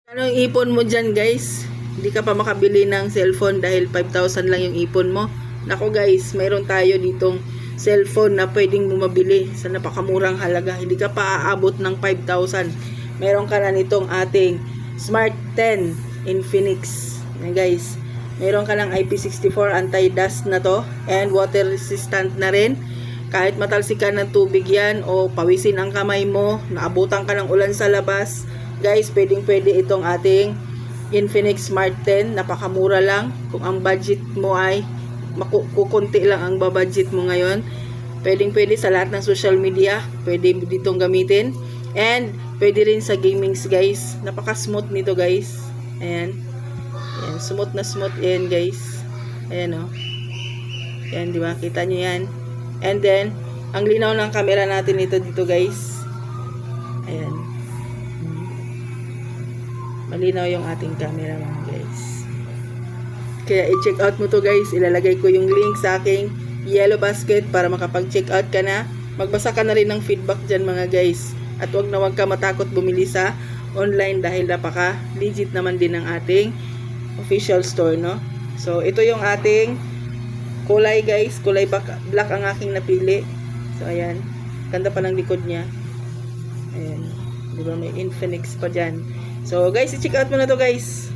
Anong ipon mo dyan guys? Hindi ka pa makabili ng cellphone dahil 5,000 lang yung ipon mo. Nako guys, mayroon tayo ditong cellphone na pwedeng mo mabili sa napakamurang halaga. Hindi ka pa aabot ng 5,000. Meron ka na nitong ating Smart 10 Infinix. Yan guys. Meron ka ng IP64 anti-dust na to and water resistant na rin. Kahit matalsikan ng tubig yan o pawisin ang kamay mo, naabutan ka ng ulan sa labas, guys, pwede itong ating Infinix Smart 10. Napakamura lang. Kung ang budget mo ay kukunti lang ang babudget mo ngayon, pwede sa lahat ng social media. Pwede ditong gamitin. And pwede rin sa gamings guys. Napaka-smooth nito guys. Ayan. Ayan. Smooth na smooth yan guys. Ayan o. Ayan, diba? Kita nyo yan. And then, ang linaw ng camera natin ito dito guys. Ayan. Malinaw yung ating camera mga guys. Kaya i-check out mo to guys. Ilalagay ko yung link sa aking yellow basket para makapag-check out ka na. Magbasa ka na rin ng feedback dyan mga guys. At wag ka matakot bumili sa online dahil napaka legit naman din ng ating official store, no? So, ito yung ating kulay guys. Kulay black ang aking napili. So, ayan. Ganda pa ng likod niya. Ayan. Diba may Infinix pa dyan. So, guys, i-check out mo na to guys.